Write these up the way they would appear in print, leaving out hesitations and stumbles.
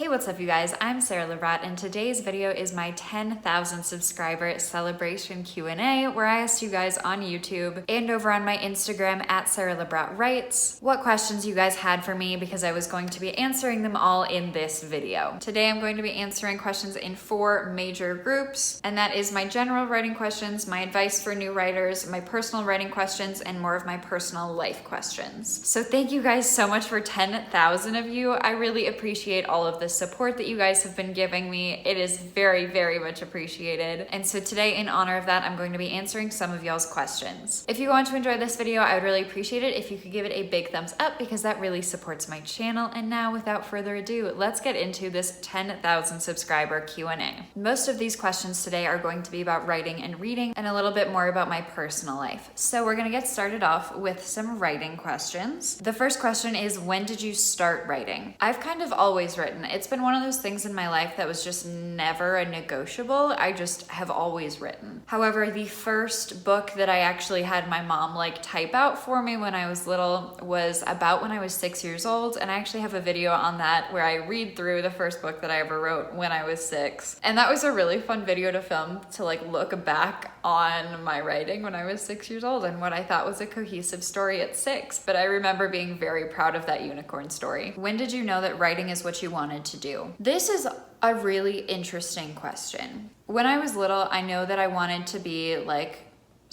Hey, what's up you guys? I'm Sarah Lebrat and today's video is my 10,000 subscriber celebration Q&A where I asked you guys on YouTube and over on my Instagram at Sarah Lebrat Writes what questions you guys had for me because I was going to be answering them all in this video. Today I'm going to be answering questions in 4 major groups, and that is my general writing questions, my advice for new writers, my personal writing questions, and more of my personal life questions. So thank you guys so much for 10,000 of you. I really appreciate all of the support that you guys have been giving me. It is very, very much appreciated. And so today, in honor of that, I'm going to be answering some of y'all's questions. If you want to enjoy this video, I would really appreciate it if you could give it a big thumbs up because that really supports my channel. And now, without further ado, let's get into this 10,000 subscriber Q&A. Most of these questions today are going to be about writing and reading and a little bit more about my personal life. So we're gonna get started off with some writing questions. The first question is, when did you start writing? I've kind of always written. It's been one of those things in my life that was just never a negotiable. I just have always written. However, the first book that I actually had my mom type out for me when I was little was about when I was 6 years old, and I actually have a video on that where I read through the first book that I ever wrote when I was 6. And that was a really fun video to film, to look back on my writing when I was 6 years old and what I thought was a cohesive story at 6. But I remember being very proud of that unicorn story. When did you know that writing is what you wanted to do? This is a really interesting question. When I was little, I know that I wanted to be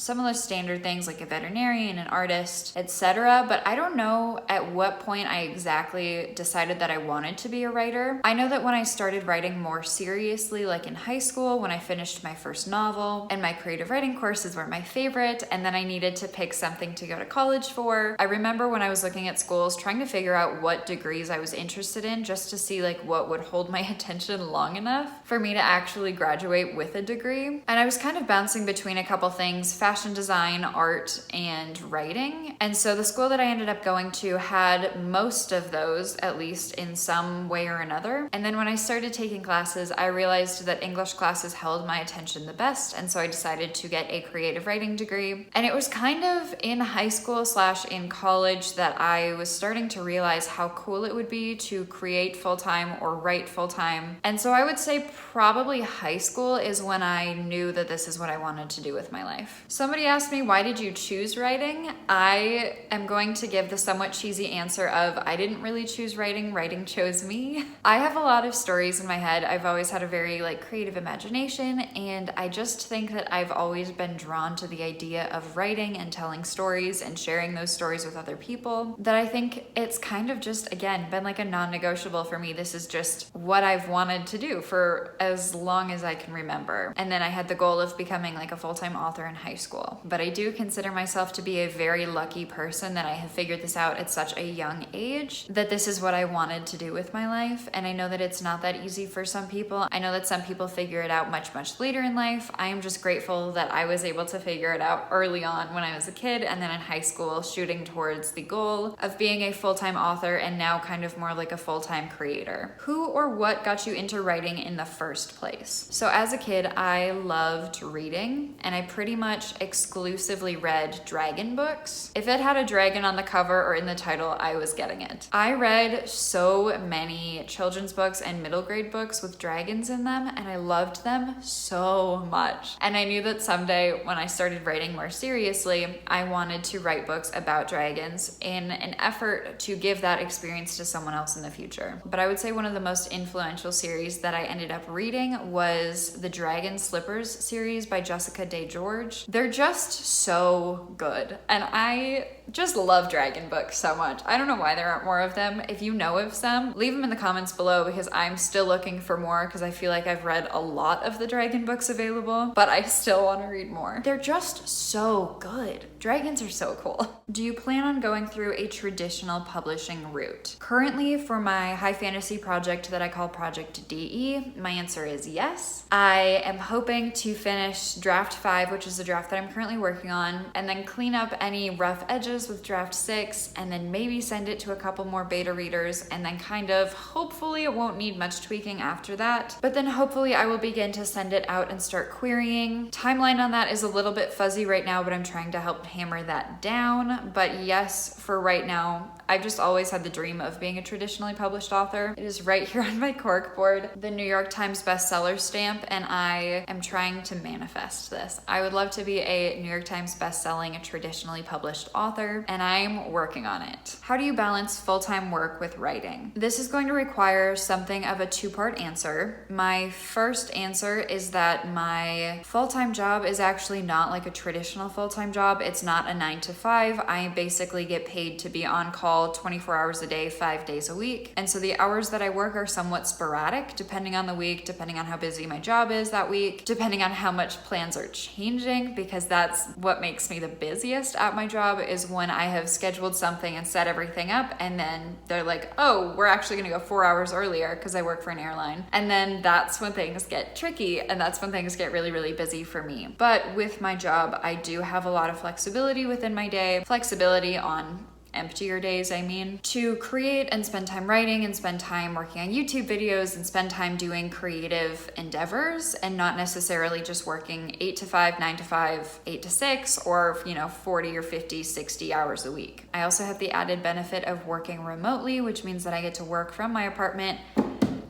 some of those standard things like a veterinarian, an artist, etc. But I don't know at what point I exactly decided that I wanted to be a writer. I know that when I started writing more seriously, like in high school, when I finished my first novel, and my creative writing courses were my favorite, and then I needed to pick something to go to college for. I remember when I was looking at schools, trying to figure out what degrees I was interested in just to see what would hold my attention long enough for me to actually graduate with a degree. And I was kind of bouncing between a couple things, fashion design, art, and writing. And so the school that I ended up going to had most of those, at least in some way or another. And then when I started taking classes, I realized that English classes held my attention the best. And so I decided to get a creative writing degree. And it was kind of in high school / in college that I was starting to realize how cool it would be to create full-time or write full-time. And so I would say probably high school is when I knew that this is what I wanted to do with my life. Somebody asked me, why did you choose writing? I am going to give the somewhat cheesy answer of, I didn't really choose writing, writing chose me. I have a lot of stories in my head. I've always had a very creative imagination, and I just think that I've always been drawn to the idea of writing and telling stories and sharing those stories with other people, that I think it's kind of just, again, been a non-negotiable for me. This is just what I've wanted to do for as long as I can remember. And then I had the goal of becoming a full-time author in high school. But I do consider myself to be a very lucky person that I have figured this out at such a young age, that this is what I wanted to do with my life. And I know that it's not that easy for some people. I know that some people figure it out much, much later in life. I am just grateful that I was able to figure it out early on when I was a kid, and then in high school, shooting towards the goal of being a full-time author and now kind of more like a full-time creator. Who or what got you into writing in the first place? So as a kid, I loved reading, and I pretty much exclusively read dragon books. If it had a dragon on the cover or in the title, I was getting it. I read so many children's books and middle grade books with dragons in them, and I loved them so much. And I knew that someday when I started writing more seriously, I wanted to write books about dragons in an effort to give that experience to someone else in the future. But I would say one of the most influential series that I ended up reading was the Dragon Slippers series by Jessica Day George. They're just so good, and I just love dragon books so much. I don't know why there aren't more of them. If you know of some, leave them in the comments below because I'm still looking for more, because I feel like I've read a lot of the dragon books available, but I still want to read more. They're just so good. Dragons are so cool. Do you plan on going through a traditional publishing route? Currently, for my high fantasy project that I call Project DE, my answer is yes. I am hoping to finish draft 5, which is the draft that I'm currently working on, and then clean up any rough edges drafts with draft 6 and then maybe send it to a couple more beta readers, and then kind of hopefully it won't need much tweaking after that. But then hopefully I will begin to send it out and start querying. Timeline on that is a little bit fuzzy right now, but I'm trying to help hammer that down. But yes, for right now, I've just always had the dream of being a traditionally published author. It is right here on my corkboard, the New York Times bestseller stamp, and I am trying to manifest this. I would love to be a New York Times bestselling, traditionally published author, and I'm working on it. How do you balance full-time work with writing? This is going to require something of a two-part answer. My first answer is that my full-time job is actually not like a traditional full-time job. It's not a 9 to 5. I basically get paid to be on call 24 hours a day, 5 days a week. And so the hours that I work are somewhat sporadic, depending on the week, depending on how busy my job is that week, depending on how much plans are changing, because that's what makes me the busiest at my job, is when I have scheduled something and set everything up, and then they're like, oh, we're actually gonna go 4 hours earlier because I work for an airline. And then that's when things get tricky, and that's when things get really, really busy for me. But with my job, I do have a lot of flexibility within my day, flexibility on emptier days, to create and spend time writing and spend time working on YouTube videos and spend time doing creative endeavors, and not necessarily just working 8 to 5, 9 to 5, 8 to 6, or 40 or 50, 60 hours a week. I also have the added benefit of working remotely, which means that I get to work from my apartment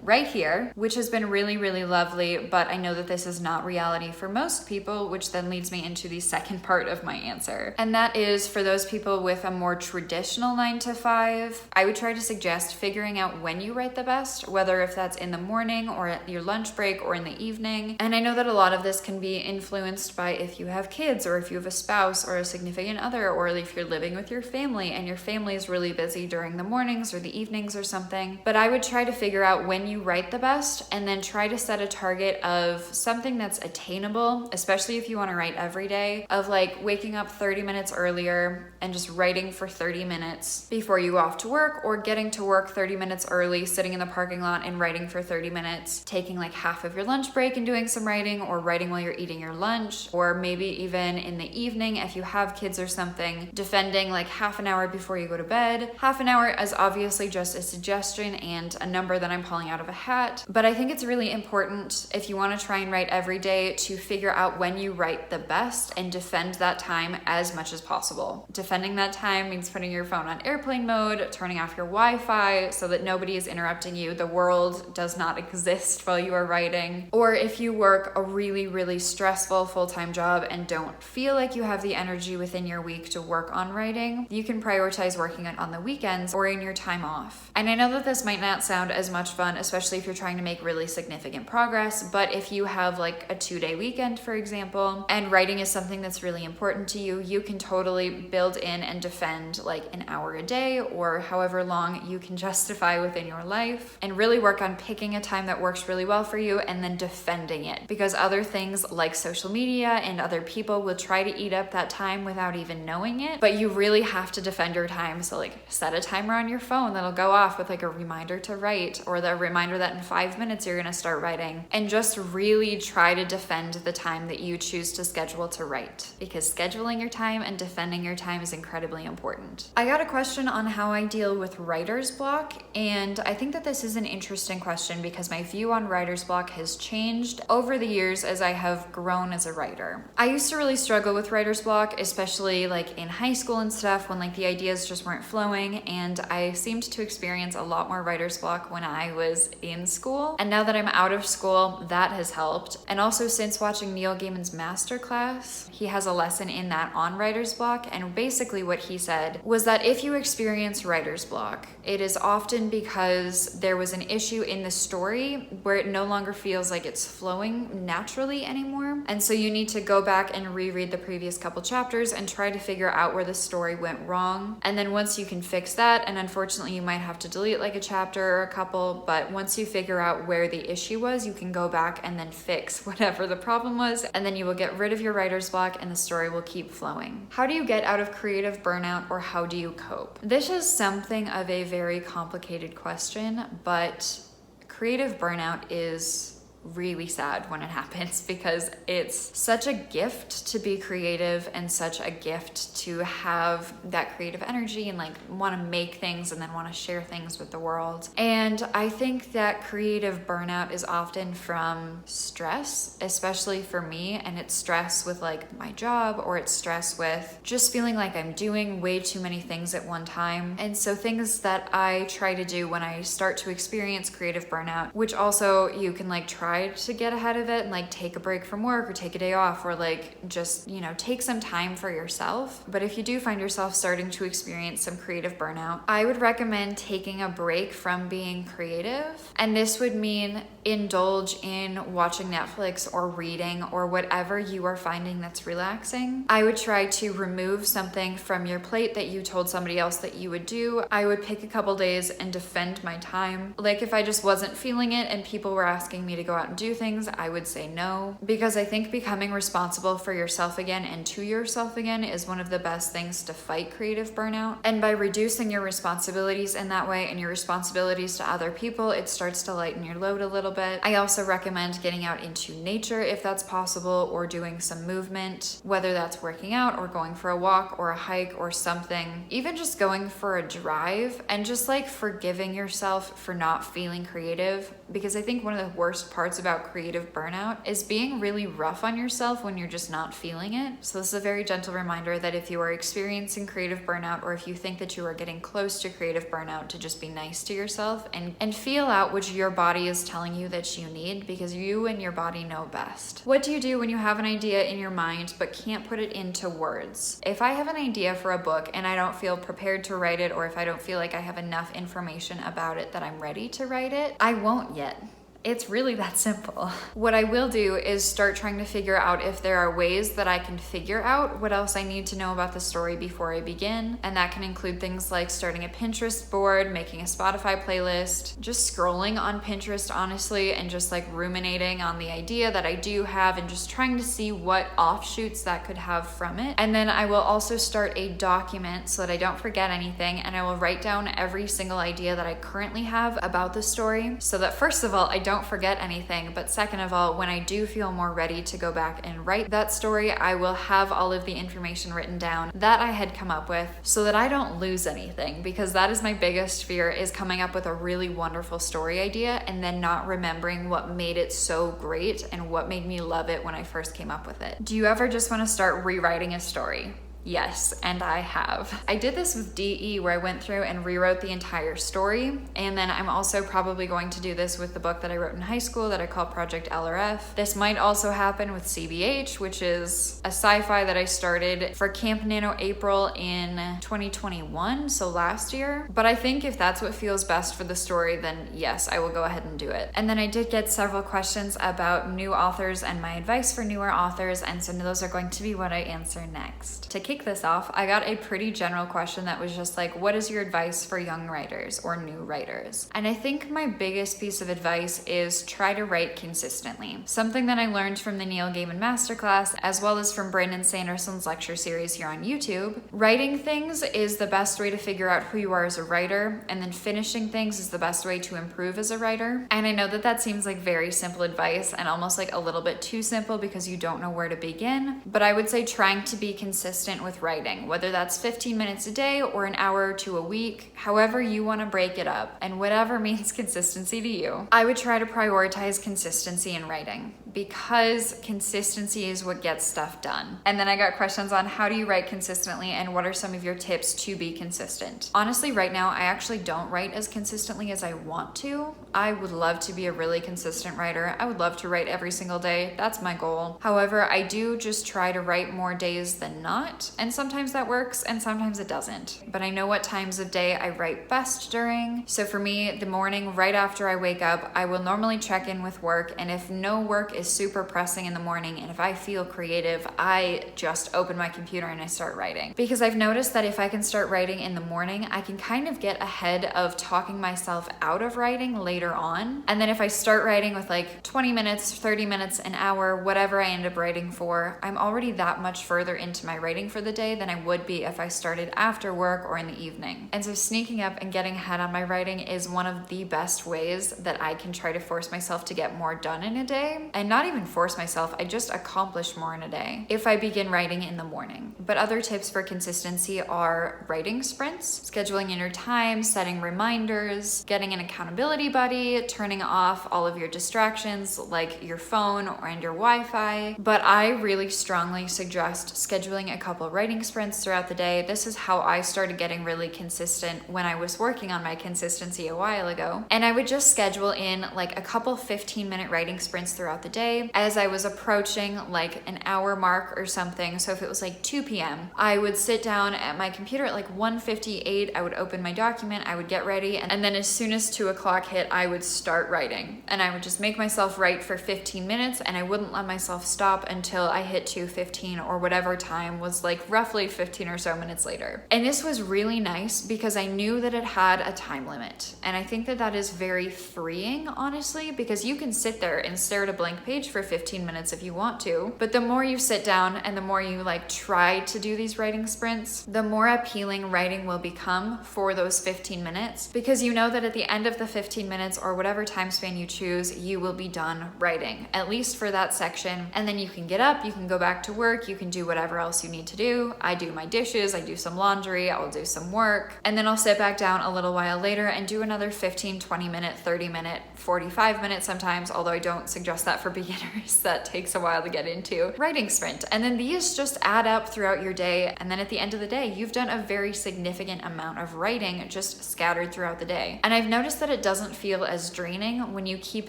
right here, which has been really, really lovely, but I know that this is not reality for most people, which then leads me into the second part of my answer. And that is for those people with a more traditional 9 to 5, I would try to suggest figuring out when you write the best, whether if that's in the morning or at your lunch break or in the evening. And I know that a lot of this can be influenced by if you have kids, or if you have a spouse or a significant other, or if you're living with your family and your family is really busy during the mornings or the evenings or something. But I would try to figure out when you write the best, and then try to set a target of something that's attainable, especially if you want to write every day, of like waking up 30 minutes earlier and just writing for 30 minutes before you go off to work, or getting to work 30 minutes early, sitting in the parking lot and writing for 30 minutes, taking like half of your lunch break and doing some writing, or writing while you're eating your lunch, or maybe even in the evening if you have kids or something, defending like half an hour before you go to bed. Half an hour is obviously just a suggestion and a number that I'm pulling out of a hat, but I think it's really important, if you want to try and write every day, to figure out when you write the best and defend that time as much as possible. Defending that time means putting your phone on airplane mode, turning off your Wi-Fi so that nobody is interrupting you. The world does not exist while you are writing. Or if you work a really, really stressful full-time job and don't feel like you have the energy within your week to work on writing, you can prioritize working it on the weekends or in your time off. And I know that this might not sound as much fun, especially if you're trying to make really significant progress, but if you have like a 2-day weekend, for example, and writing is something that's really important to you, you can totally build in and defend like an hour a day, or however long you can justify within your life, and really work on picking a time that works really well for you and then defending it, because other things like social media and other people will try to eat up that time without even knowing it, but you really have to defend your time. So like set a timer on your phone that'll go off with like a reminder to write, or the reminder that in 5 minutes you're gonna start writing, and just really try to defend the time that you choose to schedule to write, because scheduling your time and defending your time is incredibly important. I got a question on how I deal with writer's block, and I think that this is an interesting question because my view on writer's block has changed over the years as I have grown as a writer. I used to really struggle with writer's block, especially like in high school and stuff, when like the ideas just weren't flowing, and I seemed to experience a lot more writer's block when I was in school. And now that I'm out of school, that has helped. And also since watching Neil Gaiman's masterclass, he has a lesson in that on writer's block, and basically what he said was that if you experience writer's block, it is often because there was an issue in the story where it no longer feels like it's flowing naturally anymore. And so you need to go back and reread the previous couple chapters and try to figure out where the story went wrong. And then once you can fix that, and unfortunately you might have to delete like a chapter or a couple, but once you figure out where the issue was, you can go back and then fix whatever the problem was, and then you will get rid of your writer's block and the story will keep flowing. How do you get out of creative burnout, or how do you cope? This is something of a very complicated question, but creative burnout is really sad when it happens, because it's such a gift to be creative and such a gift to have that creative energy and like want to make things and then want to share things with the world. And I think that creative burnout is often from stress, especially for me, and it's stress with like my job, or it's stress with just feeling like I'm doing way too many things at one time. And so things that I try to do when I start to experience creative burnout, which also you can like try to get ahead of it and like take a break from work or take a day off, or like just, you know, take some time for yourself. But if you do find yourself starting to experience some creative burnout, I would recommend taking a break from being creative. And this would mean indulge in watching Netflix or reading or whatever you are finding that's relaxing. I would try to remove something from your plate that you told somebody else that you would do. I would pick a couple days and defend my time. Like if I just wasn't feeling it and people were asking me to go out and do things, I would say no, because I think becoming responsible for yourself again and to yourself again is one of the best things to fight creative burnout. And by reducing your responsibilities in that way and your responsibilities to other people, it starts to lighten your load a little bit. I also recommend getting out into nature if that's possible, or doing some movement, whether that's working out or going for a walk or a hike or something, even just going for a drive, and just like forgiving yourself for not feeling creative. Because I think one of the worst parts about creative burnout is being really rough on yourself when you're just not feeling it. So this is a very gentle reminder that if you are experiencing creative burnout, or if you think that you are getting close to creative burnout, to just be nice to yourself and feel out what your body is telling you that you need, because you and your body know best. What do you do when you have an idea in your mind but can't put it into words? If I have an idea for a book and I don't feel prepared to write it, or if I don't feel like I have enough information about it that I'm ready to write it, I won't yet. It's really that simple. What I will do is start trying to figure out if there are ways that I can figure out what else I need to know about the story before I begin. And that can include things like starting a Pinterest board, making a Spotify playlist, just scrolling on Pinterest, honestly, and just like ruminating on the idea that I do have and just trying to see what offshoots that could have from it. And then I will also start a document so that I don't forget anything, and I will write down every single idea that I currently have about the story, so that first of all, I don't forget anything, but second of all, when I do feel more ready to go back and write that story, I will have all of the information written down that I had come up with, so that I don't lose anything, because that is my biggest fear, is coming up with a really wonderful story idea and then not remembering what made it so great and what made me love it when I first came up with it. Do you ever just want to start rewriting a story? Yes, and I have. I did this with DE, where I went through and rewrote the entire story, and then I'm also probably going to do this with the book that I wrote in high school that I call Project LRF. This might also happen with CBH, which is a sci-fi that I started for Camp Nano April in 2021, so last year. But I think if that's what feels best for the story, then yes, I will go ahead and do it. And then I did get several questions about new authors and my advice for newer authors, and so those are going to be what I answer next. To kick this off, I got a pretty general question that was just like, what is your advice for young writers or new writers? And I think my biggest piece of advice is try to write consistently. Something that I learned from the Neil Gaiman Masterclass, as well as from Brandon Sanderson's lecture series here on YouTube. Writing things is the best way to figure out who you are as a writer, and then finishing things is the best way to improve as a writer. And I know that that seems like very simple advice and almost like a little bit too simple because you don't know where to begin, but I would say trying to be consistent with writing, whether that's 15 minutes a day or an hour to a week, however you want to break it up, and whatever means consistency to you. I would try to prioritize consistency in writing, because consistency is what gets stuff done. And then I got questions on how do you write consistently and what are some of your tips to be consistent. Honestly, right now, I actually don't write as consistently as I want to. I would love to be a really consistent writer. I would love to write every single day. That's my goal. However, I do just try to write more days than not, and sometimes that works and sometimes it doesn't. But I know what times of day I write best during. So for me, the morning right after I wake up, I will normally check in with work, and if no work is super pressing in the morning and if I feel creative, I just open my computer and I start writing. Because I've noticed that if I can start writing in the morning, I can kind of get ahead of talking myself out of writing later later on. And then if I start writing with like 20 minutes, 30 minutes, an hour, whatever I end up writing for, I'm already that much further into my writing for the day than I would be if I started after work or in the evening. And so sneaking up and getting ahead on my writing is one of the best ways that I can try to force myself to get more done in a day. And not even force myself, I just accomplish more in a day if I begin writing in the morning. But other tips for consistency are writing sprints, scheduling in your time, setting reminders, getting an accountability buddy, turning off all of your distractions like your phone and your Wi-Fi. But I really strongly suggest scheduling a couple writing sprints throughout the day. This is how I started getting really consistent when I was working on my consistency a while ago. And I would just schedule in like a couple 15-minute writing sprints throughout the day as I was approaching like an hour mark or something. So if it was like 2 p.m., I would sit down at my computer at like 1:58. I would open my document, I would get ready, and then as soon as 2 o'clock hit, I would start writing. And I would just make myself write for 15 minutes, and I wouldn't let myself stop until I hit 2:15 or whatever time was like roughly 15 or so minutes later. And this was really nice because I knew that it had a time limit. And I think that that is very freeing, honestly, because you can sit there and stare at a blank page for 15 minutes if you want to, but the more you sit down and the more you like try to do these writing sprints, the more appealing writing will become for those 15 minutes, because you know that at the end of the 15 minutes or whatever time span you choose, you will be done writing, at least for that section. And then you can get up, you can go back to work, you can do whatever else you need to do. I do my dishes, I do some laundry, I will do some work, and then I'll sit back down a little while later and do another 15, 20 minute, 30 minute, 45 minutes sometimes, although I don't suggest that for beginners. That takes a while to get into, writing sprint. And then these just add up throughout your day. And then at the end of the day, you've done a very significant amount of writing just scattered throughout the day. And I've noticed that it doesn't feel as draining when you keep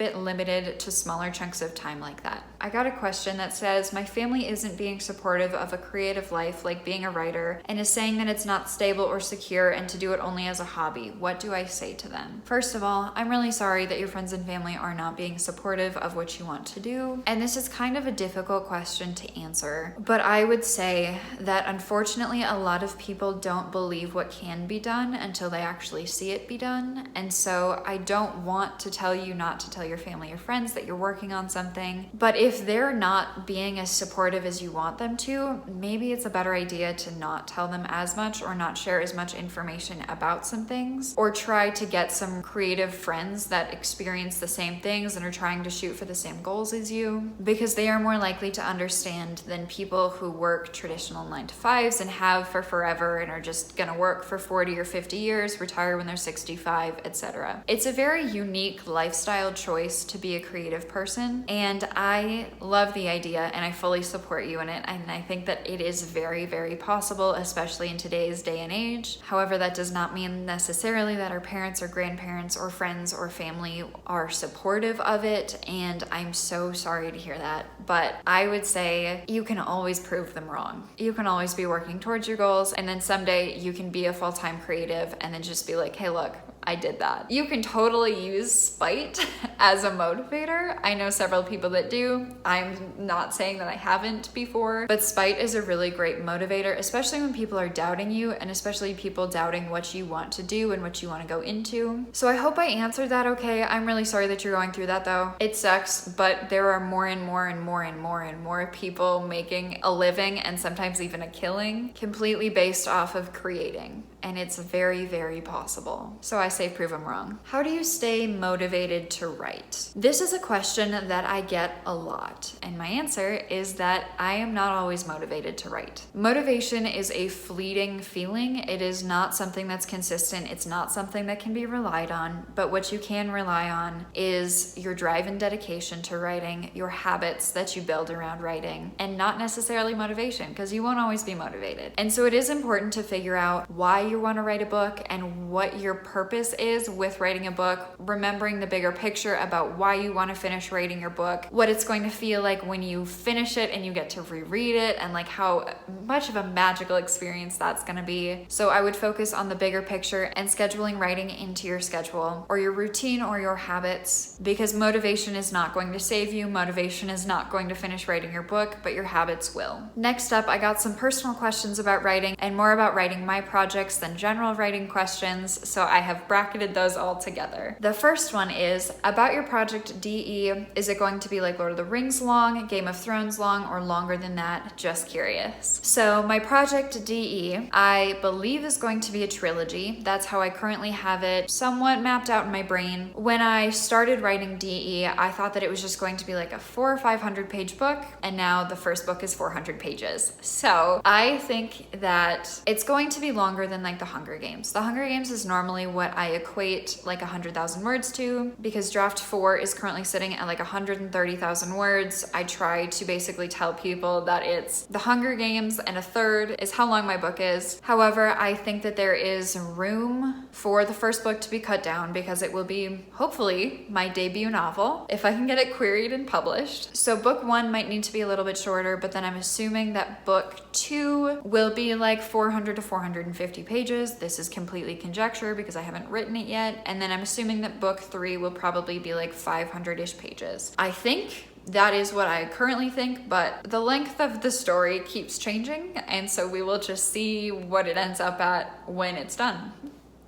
it limited to smaller chunks of time like that. I got a question that says, my family isn't being supportive of a creative life like being a writer and is saying that it's not stable or secure and to do it only as a hobby. What do I say to them? First of all, I'm really sorry that your friends and family are not being supportive of what you want to do. And this is kind of a difficult question to answer, but I would say that unfortunately a lot of people don't believe what can be done until they actually see it be done. And so I don't want to tell you not to tell your family or friends that you're working on something, but if they're not being as supportive as you want them to, maybe it's a better idea to not tell them as much or not share as much information about some things, or try to get some creative friends that experience the same things and are trying to shoot for the same goals as you, because they are more likely to understand than people who work traditional 9-to-5s and have for forever and are just gonna work for 40 or 50 years, retire when they're 65, etc. It's a very unique lifestyle choice to be a creative person, and I love the idea and I fully support you in it, and I think that it is very, very possible, especially in today's day and age. However, that does not mean necessarily that our parents or grandparents or friends or family are supportive of it, and I'm so sorry to hear that. But I would say you can always prove them wrong. You can always be working towards your goals, and then someday you can be a full-time creative and then just be like, hey, look, I did that. You can totally use spite as a motivator. I know several people that do. I'm not saying that I haven't before, but spite is a really great motivator, especially when people are doubting you, and especially people doubting what you want to do and what you want to go into. So I hope I answered that okay. I'm really sorry that you're going through that though. It sucks, but there are more and more and more and more and more people making a living, and sometimes even a killing, completely based off of creating. And it's very, very possible. So I say prove them wrong. How do you stay motivated to write? This is a question that I get a lot. And my answer is that I am not always motivated to write. Motivation is a fleeting feeling. It is not something that's consistent. It's not something that can be relied on. But what you can rely on is your drive and dedication to writing, your habits that you build around writing, and not necessarily motivation, because you won't always be motivated. And so it is important to figure out why you want to write a book and what your purpose is with writing a book, remembering the bigger picture about why you want to finish writing your book, what it's going to feel like when you finish it and you get to reread it, and like how much of a magical experience that's going to be. So I would focus on the bigger picture and scheduling writing into your schedule or your routine or your habits, because motivation is not going to save you. Motivation is not going to finish writing your book, but your habits will. Next up, I got some personal questions about writing and more about writing my projects than general writing questions, so I have bracketed those all together. The first one is about your project DE. Is it going to be like Lord of the Rings long, Game of Thrones long, or longer than that? Just curious. So my project DE, I believe is going to be a trilogy. That's how I currently have it somewhat mapped out in my brain. When I started writing DE, I thought that it was just going to be like a 400 or 500 page book, and now the first book is 400 pages. So I think that it's going to be longer than like the Hunger Games. The Hunger Games is normally what I equate like 100,000 words to, because draft 4 is currently sitting at like 130,000 words. I try to basically tell people that it's the Hunger Games and a third is how long my book is. However, I think that there is room for the first book to be cut down because it will be hopefully my debut novel if I can get it queried and published. So book 1 might need to be a little bit shorter, but then I'm assuming that book 2 will be like 400 to 450 pages. This is completely conjecture because I haven't written it yet. And then I'm assuming that book 3 will probably be like 500-ish pages. I think that is what I currently think, but the length of the story keeps changing, and so we will just see what it ends up at when it's done.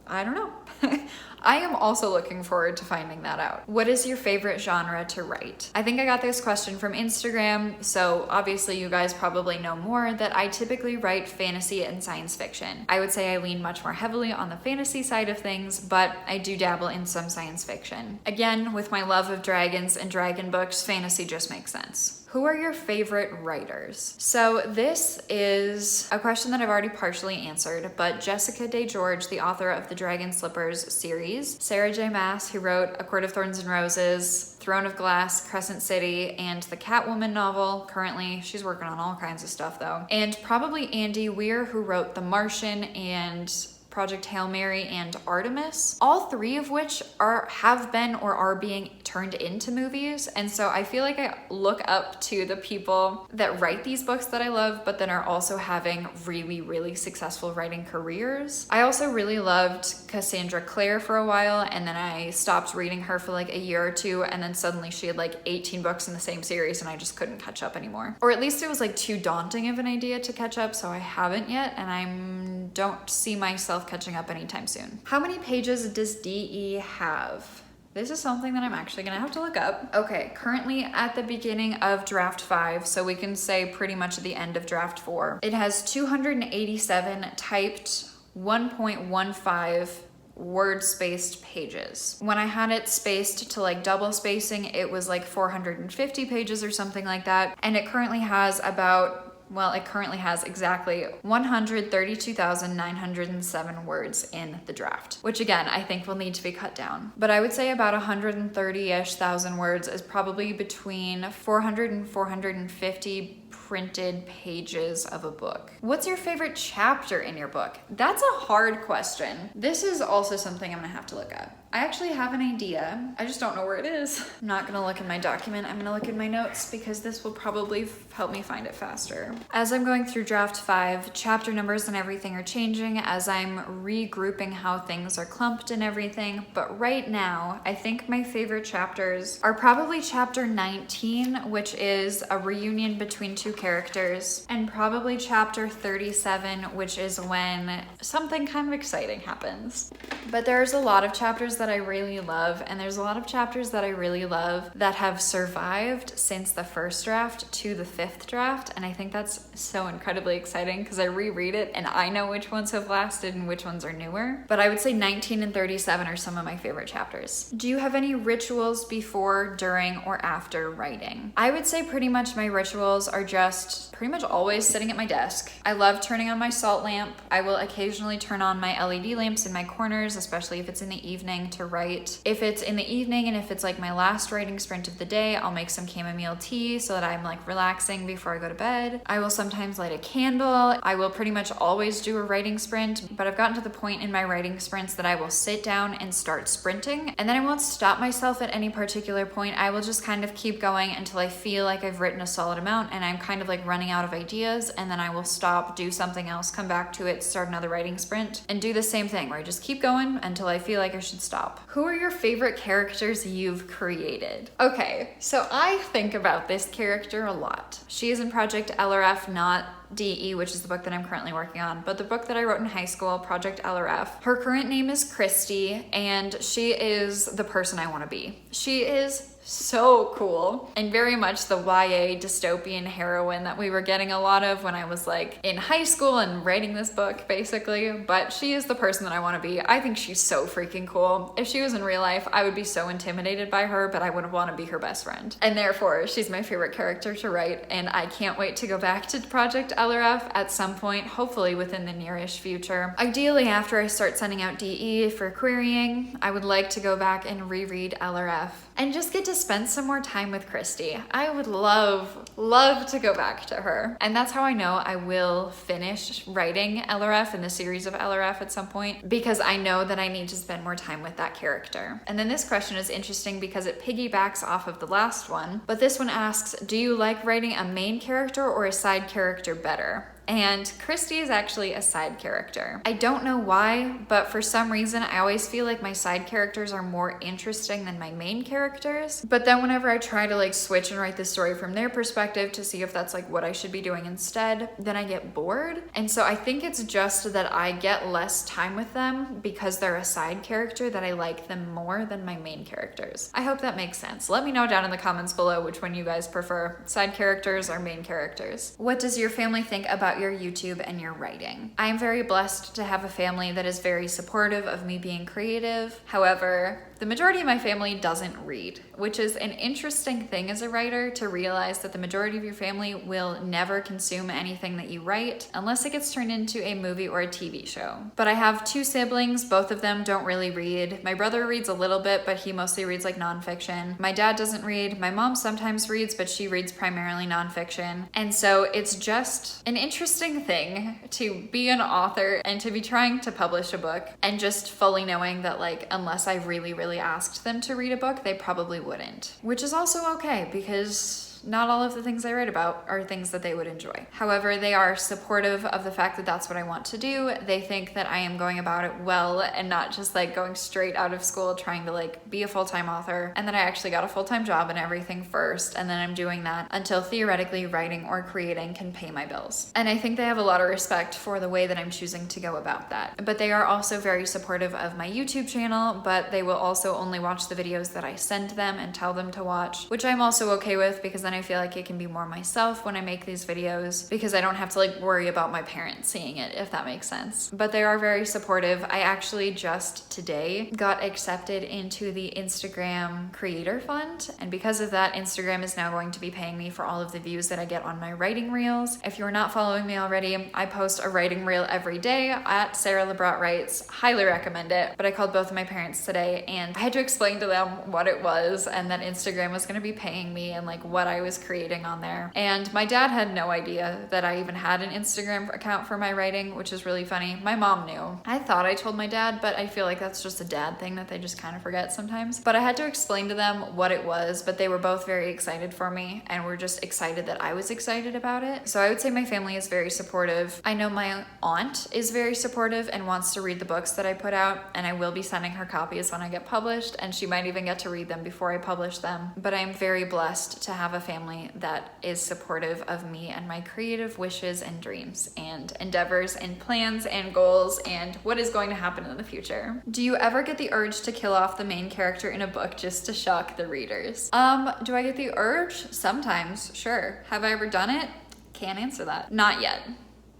I don't know. I am also looking forward to finding that out. What is your favorite genre to write? I think I got this question from Instagram, so obviously you guys probably know more that I typically write fantasy and science fiction. I would say I lean much more heavily on the fantasy side of things, but I do dabble in some science fiction. Again, with my love of dragons and dragon books, fantasy just makes sense. Who are your favorite writers? So this is a question that I've already partially answered, but Jessica Day George, the author of the Dragon Slippers series, Sarah J. Maas, who wrote A Court of Thorns and Roses, Throne of Glass, Crescent City, and the Catwoman novel. Currently, she's working on all kinds of stuff though. And probably Andy Weir, who wrote The Martian and Project Hail Mary and Artemis, all three of which have been or are being turned into movies. And so I feel like I look up to the people that write these books that I love, but then are also having really, really successful writing careers. I also really loved Cassandra Clare for a while, and then I stopped reading her for like a year or two, and then suddenly she had like 18 books in the same series and I just couldn't catch up anymore. Or at least it was like too daunting of an idea to catch up, so I haven't yet, and I don't see myself catching up anytime soon. How many pages does DE have? This is something that I'm actually gonna have to look up. Okay, currently at the beginning of draft 5, so we can say pretty much at the end of draft 4. It has 287 typed 1.15 word spaced pages. When I had it spaced to like double spacing, it was like 450 pages or something like that. And it currently has exactly 132,907 words in the draft, which again, I think will need to be cut down. But I would say about 130-ish thousand words is probably between 400 and 450 printed pages of a book. What's your favorite chapter in your book? That's a hard question. This is also something I'm gonna have to look up. I actually have an idea. I just don't know where it is. I'm not gonna look in my document. I'm gonna look in my notes because this will probably help me find it faster. As I'm going through draft 5, chapter numbers and everything are changing as I'm regrouping how things are clumped and everything. But right now, I think my favorite chapters are probably chapter 19, which is a reunion between two characters, and probably chapter 37, which is when something kind of exciting happens. But there's a lot of chapters that I really love, and there's a lot of chapters that I really love that have survived since the first draft to the 5th draft, and I think that's so incredibly exciting because I reread it and I know which ones have lasted and which ones are newer. But I would say 19 and 37 are some of my favorite chapters. Do you have any rituals before, during, or after writing? I would say pretty much my rituals are just pretty much always sitting at my desk. I love turning on my salt lamp. I will occasionally turn on my LED lamps in my corners, especially if it's in the evening, to write. If it's in the evening and if it's like my last writing sprint of the day, I'll make some chamomile tea so that I'm like relaxing before I go to bed. I will sometimes light a candle. I will pretty much always do a writing sprint, but I've gotten to the point in my writing sprints that I will sit down and start sprinting, and then I won't stop myself at any particular point. I will just kind of keep going until I feel like I've written a solid amount and I'm kind of like running out of ideas, and then I will stop, do something else, come back to it, start another writing sprint, and do the same thing where I just keep going until I feel like I should stop. Who are your favorite characters you've created? Okay, so I think about this character a lot. She is in Project LRF, not DE, which is the book that I'm currently working on, but the book that I wrote in high school, Project LRF. Her current name is Christy, and she is the person I want to be. She is so cool and very much the YA dystopian heroine that we were getting a lot of when I was like in high school and writing this book basically, but she is the person that I want to be. I think she's so freaking cool. If she was in real life, I would be so intimidated by her, but I would want to be her best friend. And therefore, she's my favorite character to write, and I can't wait to go back to Project LRF at some point, hopefully within the nearish future. Ideally, after I start sending out DE for querying, I would like to go back and reread LRF and just get to spend some more time with Christy. I would love to go back to her. And that's how I know I will finish writing LRF and the series of LRF at some point, because I know that I need to spend more time with that character. And then this question is interesting because it piggybacks off of the last one, but this one asks, do you like writing a main character or a side character better? And Christy is actually a side character. I don't know why, but for some reason, I always feel like my side characters are more interesting than my main characters. But then whenever I try to like switch and write the story from their perspective to see if that's like what I should be doing instead, then I get bored. And so I think it's just that I get less time with them because they're a side character, that I like them more than my main characters. I hope that makes sense. Let me know down in the comments below which one you guys prefer, side characters or main characters. What does your family think about your YouTube and your writing? I am very blessed to have a family that is very supportive of me being creative. However, the majority of my family doesn't read, which is an interesting thing as a writer, to realize that the majority of your family will never consume anything that you write unless it gets turned into a movie or a TV show. But I have two siblings, both of them don't really read. My brother reads a little bit, but he mostly reads like nonfiction. My dad doesn't read. My mom sometimes reads, but she reads primarily nonfiction. And so it's just an interesting thing to be an author and to be trying to publish a book and just fully knowing that like, unless I really asked them to read a book, they probably wouldn't, which is also okay because not all of the things I write about are things that they would enjoy. However, they are supportive of the fact that that's what I want to do. They think that I am going about it well and not just like going straight out of school trying to like be a full-time author, and that I actually got a full-time job and everything first, and then I'm doing that until theoretically writing or creating can pay my bills. And I think they have a lot of respect for the way that I'm choosing to go about that. But they are also very supportive of my YouTube channel, but they will also only watch the videos that I send them and tell them to watch, which I'm also okay with, because then I feel like I can be more myself when I make these videos, because I don't have to like worry about my parents seeing it, if that makes sense. But they are very supportive. I actually just today got accepted into the Instagram Creator Fund, and because of that, Instagram is now going to be paying me for all of the views that I get on my writing reels. If you're not following me already, I post a writing reel every day at Sarah LeBrat Writes. Highly recommend it. But I called both of my parents today and I had to explain to them what it was and that Instagram was going to be paying me and like what I was creating on there. And my dad had no idea that I even had an Instagram account for my writing, which is really funny. My mom knew. I thought I told my dad, but I feel like that's just a dad thing that they just kind of forget sometimes. But I had to explain to them what it was, but they were both very excited for me and were just excited that I was excited about it. So I would say my family is very supportive. I know my aunt is very supportive and wants to read the books that I put out, and I will be sending her copies when I get published, and she might even get to read them before I publish them. But I'm very blessed to have a family that is supportive of me and my creative wishes and dreams and endeavors and plans and goals and what is going to happen in the future. Do you ever get the urge to kill off the main character in a book just to shock the readers? Do I get the urge? Sometimes, sure. Have I ever done it? Can't answer that. Not yet.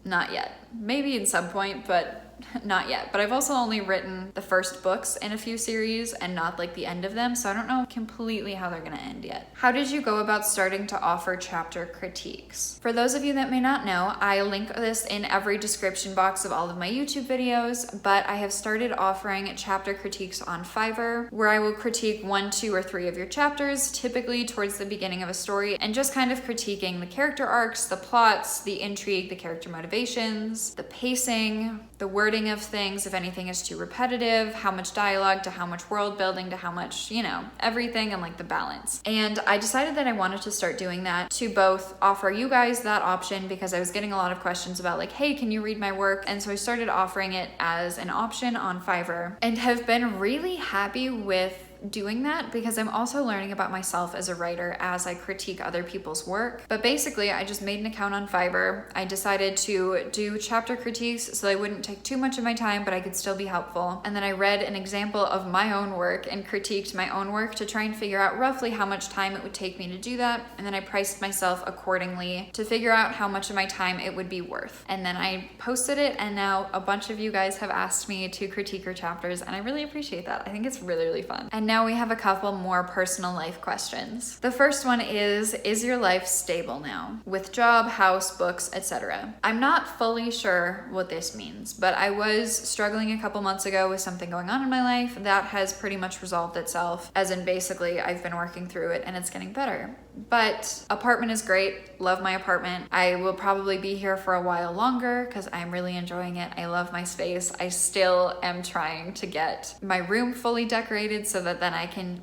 Not yet. Maybe in some point, but not yet, but I've also only written the first books in a few series and not like the end of them, so I don't know completely how they're gonna end yet. How did you go about starting to offer chapter critiques? For those of you that may not know, I link this in every description box of all of my YouTube videos, but I have started offering chapter critiques on Fiverr, where I will critique 1, 2, or 3 of your chapters, typically towards the beginning of a story, and just kind of critiquing the character arcs, the plots, the intrigue, the character motivations, the pacing, the wording of things, if anything is too repetitive, how much dialogue to how much world building to how much, everything, and like the balance. And I decided that I wanted to start doing that to both offer you guys that option, because I was getting a lot of questions about like, hey, can you read my work? And so I started offering it as an option on Fiverr and have been really happy with doing that, because I'm also learning about myself as a writer as I critique other people's work. But basically, I just made an account on Fiverr. I decided to do chapter critiques so they wouldn't take too much of my time, but I could still be helpful. And then I read an example of my own work and critiqued my own work to try and figure out roughly how much time it would take me to do that. And then I priced myself accordingly to figure out how much of my time it would be worth. And then I posted it, and now a bunch of you guys have asked me to critique your chapters, and I really appreciate that. I think it's really, really fun. And now we have a couple more personal life questions. The first one is your life stable now? With job, house, books, etc. I'm not fully sure what this means, but I was struggling a couple months ago with something going on in my life that has pretty much resolved itself, as in basically I've been working through it and it's getting better. But apartment is great. Love my apartment. I will probably be here for a while longer because I'm really enjoying it. I love my space. I still am trying to get my room fully decorated so that then I can,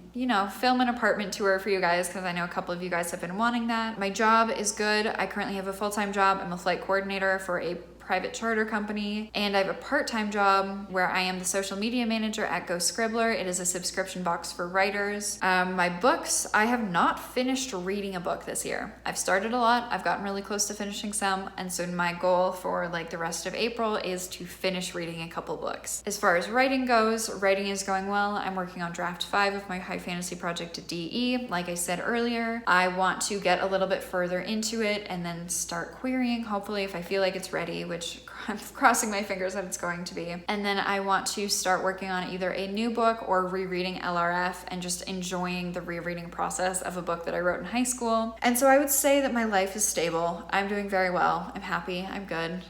film an apartment tour for you guys, because I know a couple of you guys have been wanting that. My job is good. I currently have a full-time job. I'm a flight coordinator for a private charter company, and I have a part-time job where I am the social media manager at Go Scribbler. It is a subscription box for writers. My books, I have not finished reading a book this year. I've started a lot. I've gotten really close to finishing some, and so my goal for like the rest of April is to finish reading a couple books. As far as writing goes, writing is going well. I'm working on draft 5 of my high fantasy project DE. Like I said earlier, I want to get a little bit further into it and then start querying, hopefully, if I feel like it's ready, which I'm crossing my fingers that it's going to be. And then I want to start working on either a new book or rereading LRF and just enjoying the rereading process of a book that I wrote in high school. And so I would say that my life is stable. I'm doing very well. I'm happy. I'm good.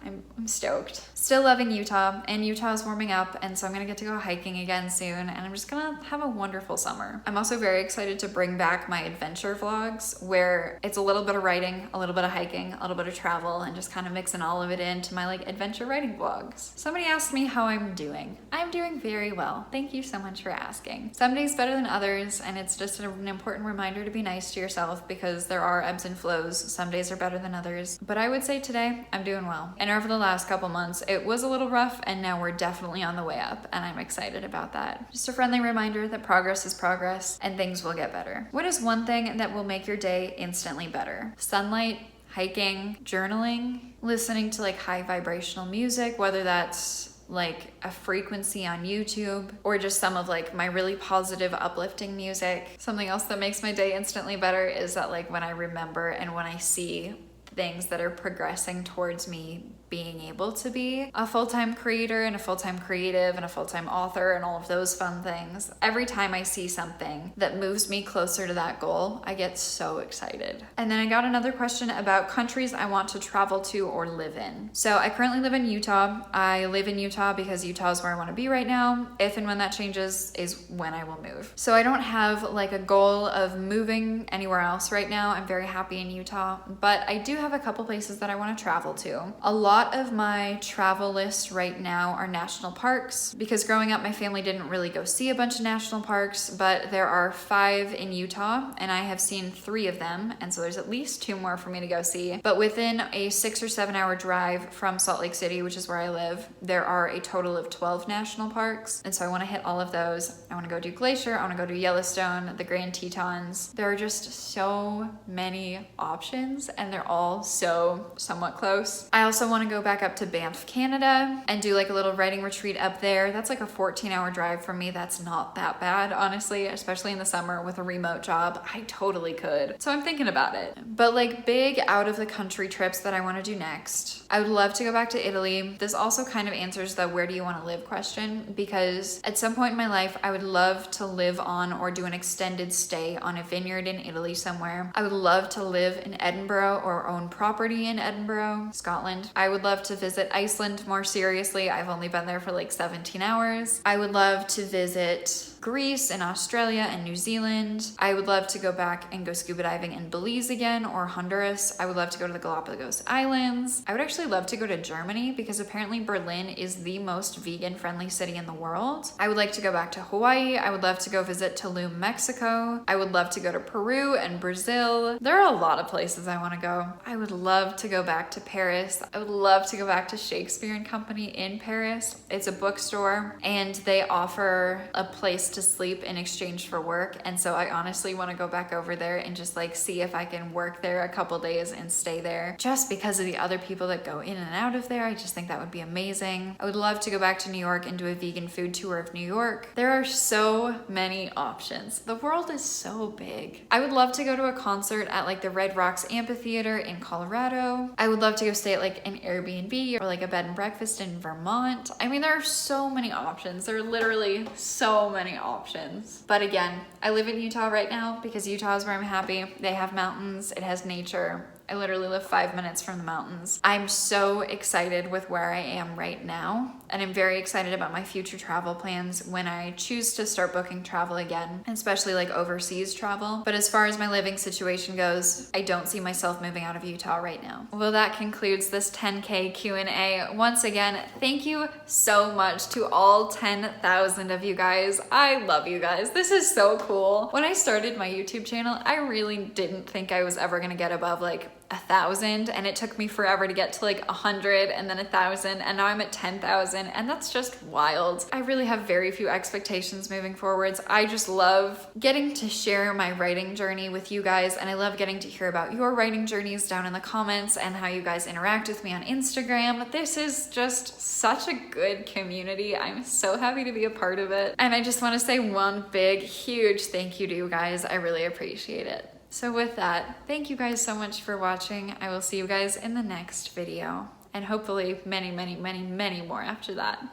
I'm stoked. Still loving Utah, and Utah is warming up, and so I'm gonna get to go hiking again soon, and I'm just gonna have a wonderful summer. I'm also very excited to bring back my adventure vlogs, where it's a little bit of writing, a little bit of hiking, a little bit of travel, and just kind of mixing all of it into my like adventure writing vlogs. Somebody asked me how I'm doing. I'm doing very well. Thank you so much for asking. Some days better than others, and it's just an important reminder to be nice to yourself, because there are ebbs and flows. Some days are better than others, but I would say today I'm doing well. And over the last couple months, it was a little rough, and now we're definitely on the way up, and I'm excited about that. Just a friendly reminder that progress is progress, and things will get better. What is one thing that will make your day instantly better? Sunlight, hiking, journaling, listening to like high vibrational music, whether that's like a frequency on YouTube or just some of like my really positive, uplifting music. Something else that makes my day instantly better is that like when I remember and when I see things that are progressing towards me being able to be a full-time creator and a full-time creative and a full-time author and all of those fun things. Every time I see something that moves me closer to that goal, I get so excited. And then I got another question about countries I want to travel to or live in. So I currently live in Utah. I live in Utah because Utah is where I want to be right now. If and when that changes is when I will move. So I don't have like a goal of moving anywhere else right now. I'm very happy in Utah, but I do have a couple places that I want to travel to. A lot of my travel list right now are national parks, because growing up my family didn't really go see a bunch of national parks, but there are 5 in Utah and I have seen 3 of them, and so there's at least 2 more for me to go see. But within a 6 or 7 hour drive from Salt Lake City, which is where I live, there are a total of 12 national parks, and so I want to hit all of those. I want to go do Glacier, I want to go do Yellowstone, the Grand Tetons. There are just so many options, and they're all so somewhat close. I also want to to go back up to Banff, Canada and do like a little writing retreat up there. That's like a 14-hour drive from me. That's not that bad, honestly, especially in the summer with a remote job. I totally could. So I'm thinking about it. But like big out of the country trips that I want to do next, I would love to go back to Italy. This also kind of answers the where do you want to live question, because at some point in my life, I would love to live on or do an extended stay on a vineyard in Italy somewhere. I would love to live in Edinburgh or own property in Edinburgh, Scotland. I would love to visit Iceland more seriously. I've only been there for like 17 hours. I would love to visit Greece and Australia and New Zealand. I would love to go back and go scuba diving in Belize again or Honduras. I would love to go to the Galapagos Islands. I would actually love to go to Germany because apparently Berlin is the most vegan friendly city in the world. I would like to go back to Hawaii. I would love to go visit Tulum, Mexico. I would love to go to Peru and Brazil. There are a lot of places I want to go. I would love to go back to Paris. I would love to go back to Shakespeare and Company in Paris. It's a bookstore and they offer a place to sleep in exchange for work, and so I honestly want to go back over there and just like see if I can work there a couple days and stay there just because of the other people that go in and out of there. I just think that would be amazing. I would love to go back to New York and do a vegan food tour of New York. There are so many options. The world is so big. I would love to go to a concert at like the Red Rocks Amphitheater in Colorado. I would love to go stay at like an Airbnb or like a bed and breakfast in Vermont. I mean, there are so many options. There are literally so many options. But again, I live in Utah right now because Utah is where I'm happy. They have mountains, it has nature. I literally live 5 minutes from the mountains. I'm so excited with where I am right now, and I'm very excited about my future travel plans when I choose to start booking travel again, especially like overseas travel. But as far as my living situation goes, I don't see myself moving out of Utah right now. Well, that concludes this 10K Q&A. Once again, thank you so much to all 10,000 of you guys. I love you guys. This is so cool. When I started my YouTube channel, I really didn't think I was ever gonna get above like 1,000, and it took me forever to get to like 100 and then 1,000, and now I'm at 10,000, and that's just wild. I really have very few expectations moving forwards. I just love getting to share my writing journey with you guys, and I love getting to hear about your writing journeys down in the comments and how you guys interact with me on Instagram. This is just such a good community. I'm so happy to be a part of it, and I just want to say one big, huge thank you to you guys. I really appreciate it. So with that, thank you guys so much for watching. I will see you guys in the next video, and hopefully many, many, many, many more after that.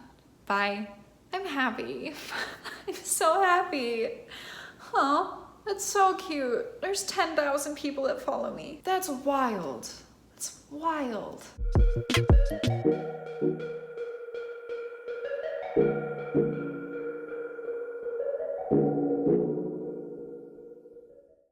Bye. I'm happy. I'm so happy. Huh? That's so cute. There's 10,000 people that follow me. That's wild. That's wild.